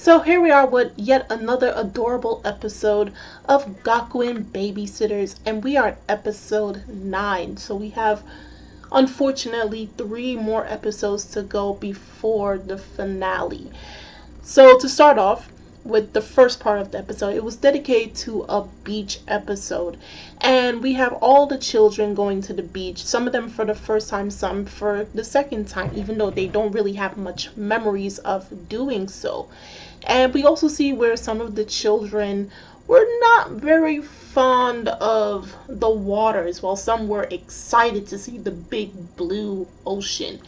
So here we are with yet another adorable episode of Gakuen Babysitters, and we are at episode 9. So we have, unfortunately, 3 more episodes to go before the finale. So to start off with the first part of the episode, it was dedicated to a beach episode. And we have all the children going to the beach, some of them for the first time, some for the second time, even though they don't really have much memories of doing so. And we also see where some of the children were not very fond of the waters, while some were excited to see the big blue ocean.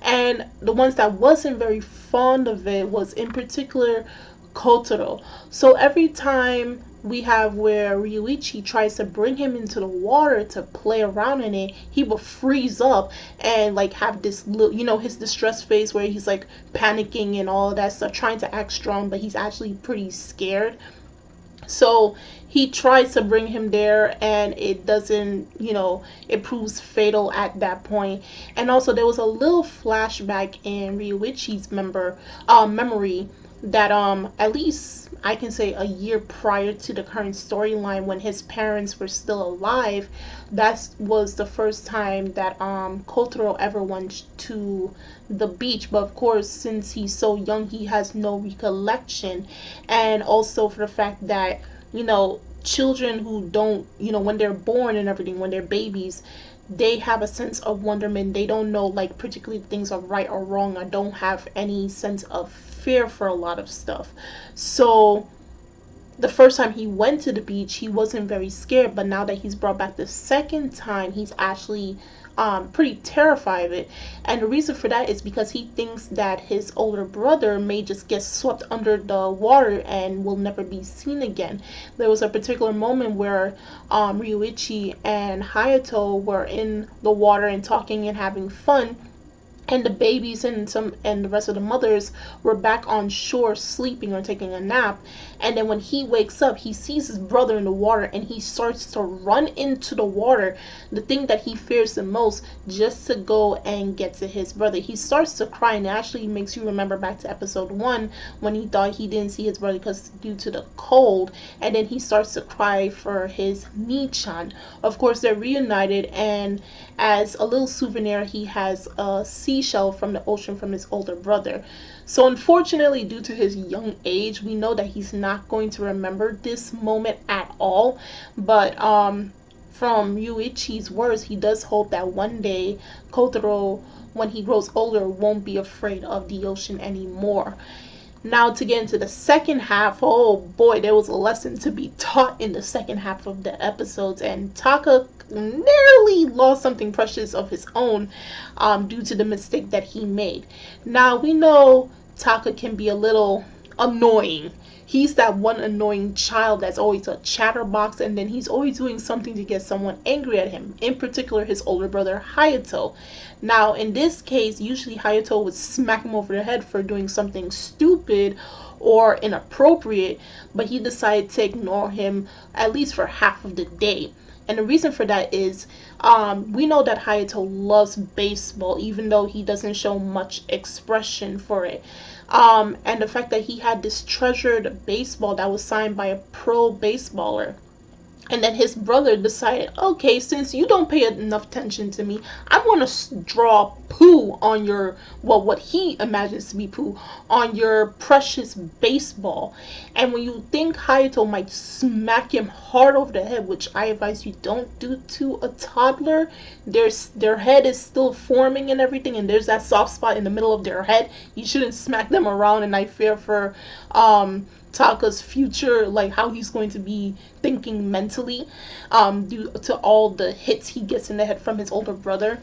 And the ones that wasn't very fond of it was in particular Kotaro. So every time we have where Ryuichi tries to bring him into the water to play around in it, he will freeze up and like have this little, his distress face where he's like panicking and all of that stuff, trying to act strong, but he's actually pretty scared. So he tries to bring him there, and it doesn't, it proves fatal at that point. And also, there was a little flashback in Ryuichi's memory that at least I can say a year prior to the current storyline, when his parents were still alive, that was the first time that Kotaro ever went to the beach. But of course, since he's so young, he has no recollection. And also for the fact that, children who don't, when they're born and everything, when they're babies, they have a sense of wonderment. They don't know, like, particularly things are right or wrong. I don't have any sense of fear for a lot of stuff. So the first time he went to the beach, he wasn't very scared, but now that he's brought back the second time, he's actually pretty terrified of it. And the reason for that is because he thinks that his older brother may just get swept under the water and will never be seen again. There was a particular moment where Ryuichi and Hayato were in the water and talking and having fun, and the babies and the rest of the mothers were back on shore sleeping or taking a nap. And then when he wakes up, he sees his brother in the water, and he starts to run into the water, the thing that he fears the most, just to go and get to his brother. He starts to cry, and it actually makes you remember back to episode 1 when he thought he didn't see his brother because due to the cold. And then he starts to cry for his Mii-chan. Of course, they're reunited, and as a little souvenir, he has a seashell from the ocean from his older brother. So unfortunately, due to his young age, we know that he's not going to remember this moment at all. But from Yuichi's words, he does hope that one day Kotaro, when he grows older, won't be afraid of the ocean anymore. Now to get into the second half, oh boy, there was a lesson to be taught in the second half of the episodes, and Taka nearly lost something precious of his own due to the mistake that he made. Now we know Taka can be a little annoying. He's that one annoying child that's always a chatterbox, and then he's always doing something to get someone angry at him, in particular his older brother Hayato. Now in this case, usually Hayato would smack him over the head for doing something stupid or inappropriate, but he decided to ignore him at least for half of the day. And the reason for that is we know that Hayato loves baseball, even though he doesn't show much expression for it. And the fact that he had this treasured baseball that was signed by a pro baseballer. And then his brother decided, okay, since you don't pay enough attention to me, I'm going to draw poo on your, well, what he imagines to be poo, on your precious baseball. And when you think Hayato might smack him hard over the head, which I advise you don't do to a toddler, their head is still forming and everything, and there's that soft spot in the middle of their head. You shouldn't smack them around, and I fear for Taka's future, like how he's going to be thinking mentally due to all the hits he gets in the head from his older brother.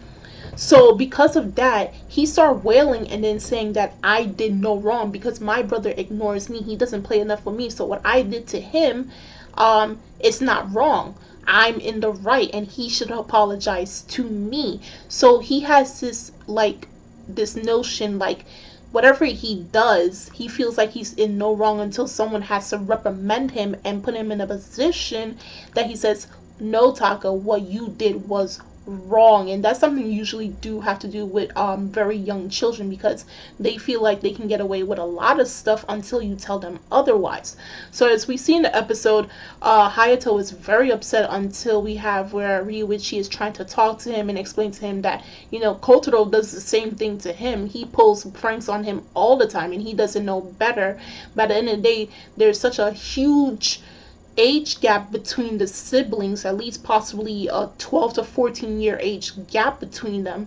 So because of that, he started wailing and then saying that I did no wrong because my brother ignores me. He doesn't play enough for me. So what I did to him is not wrong. I'm in the right, and he should apologize to me. So he has this notion, like, whatever he does, he feels like he's in no wrong until someone has to reprimand him and put him in a position that he says, no, Taka, what you did was wrong. And that's something you usually do have to do with very young children, because they feel like they can get away with a lot of stuff until you tell them otherwise. So as we see in the episode, Hayato is very upset until we have where Ryuichi is trying to talk to him and explain to him that, Kotaro does the same thing to him. He pulls pranks on him all the time and he doesn't know better. By the end of the day, there's such a huge age gap between the siblings, at least possibly a 12 to 14-year age gap between them.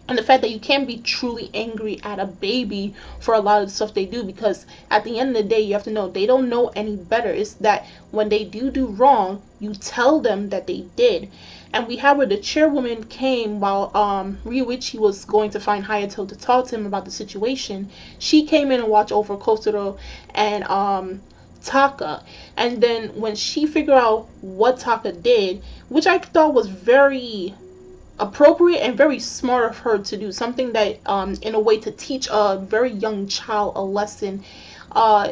And the fact that you can't be truly angry at a baby for a lot of the stuff they do, because at the end of the day, you have to know they don't know any better. It's that when they do wrong, you tell them that they did. And we have where the chairwoman came while Ryuichi was going to find Hayato to talk to him about the situation. She came in and watched over Kotaro and Taka. And then when she figured out what Taka did, which I thought was very appropriate and very smart of her to do, something that in a way to teach a very young child a lesson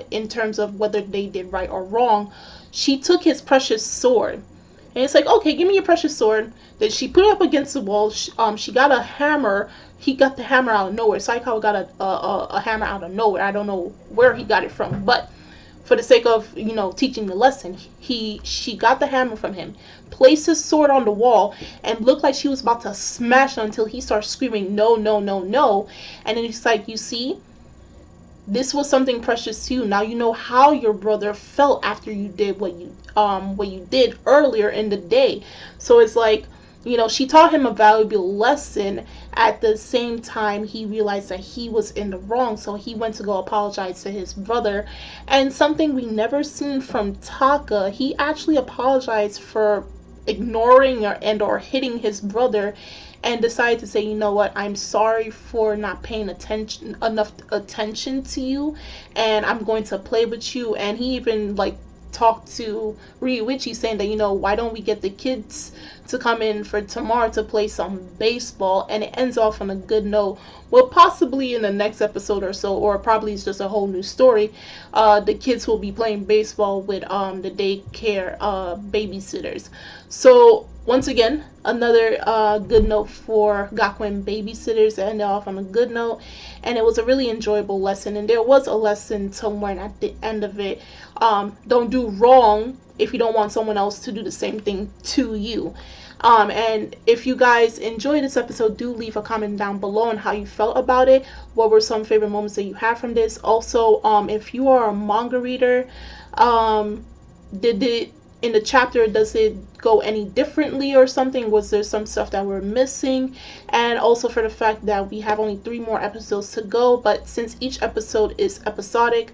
in terms of whether they did right or wrong, she took his precious sword. And it's like, okay, give me your precious sword. Then she put it up against the wall. She got a hammer. He got the hammer out of nowhere. Saikawa got a hammer out of nowhere. I don't know where he got it from, but for the sake of teaching the lesson, she got the hammer from him, placed his sword on the wall, and looked like she was about to smash it until he started screaming, no, no, no, no. And then it's like, you see, this was something precious to you. Now you know how your brother felt after you did what you did earlier in the day. So it's like, she taught him a valuable lesson. At the same time, he realized that he was in the wrong, so he went to go apologize to his brother. And something we never seen from Taka, he actually apologized for ignoring or hitting his brother, and decided to say, you know what, I'm sorry for not paying enough attention to you, and I'm going to play with you. And he even talked to Ryuichi saying that, why don't we get the kids to come in for tomorrow to play some baseball. And it ends off on a good note. Well, possibly in the next episode or so, or probably it's just a whole new story, the kids will be playing baseball with the daycare babysitters. So once again, another good note for Gakuen Babysitters. It ended off on a good note, and it was a really enjoyable lesson. And there was a lesson to learn at the end of it. Don't do wrong if you don't want someone else to do the same thing to you. And if you guys enjoyed this episode, do leave a comment down below on how you felt about it. What were some favorite moments that you had from this? Also, if you are a manga reader, did it in the chapter, does it go any differently or something? Was there some stuff that we're missing? And also for the fact that we have only 3 more episodes to go, but since each episode is episodic,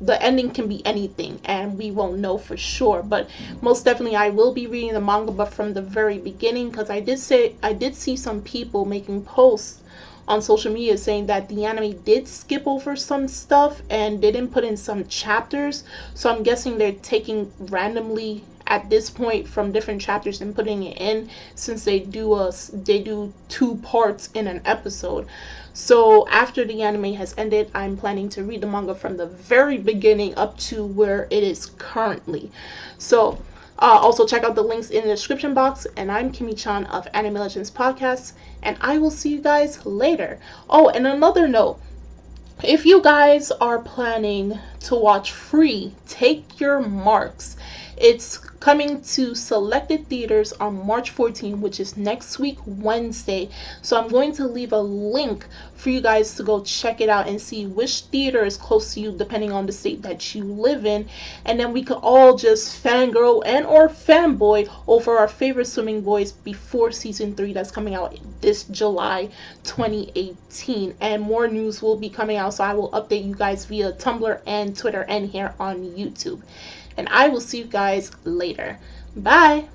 the ending can be anything and we won't know for sure. But most definitely I will be reading the manga, but from the very beginning, because I did see some people making posts on social media saying that the anime did skip over some stuff and didn't put in some chapters. So I'm guessing they're taking randomly at this point from different chapters and putting it in, since they do 2 parts in an episode. So after the anime has ended, I'm planning to read the manga from the very beginning up to where it is currently. So also check out the links in the description box. And I'm Kimi-chan of Anime Legends Podcast, and I will see you guys later. Oh, and another note, if you guys are planning to watch free Take Your Marks, it's coming to selected theaters on March 14th, which is next week, Wednesday. So I'm going to leave a link for you guys to go check it out and see which theater is close to you, depending on the state that you live in. And then we could all just fangirl and or fanboy over our favorite swimming boys before season 3 that's coming out this July 2018. And more news will be coming out, so I will update you guys via Tumblr and Twitter and here on YouTube. And I will see you guys later. Bye!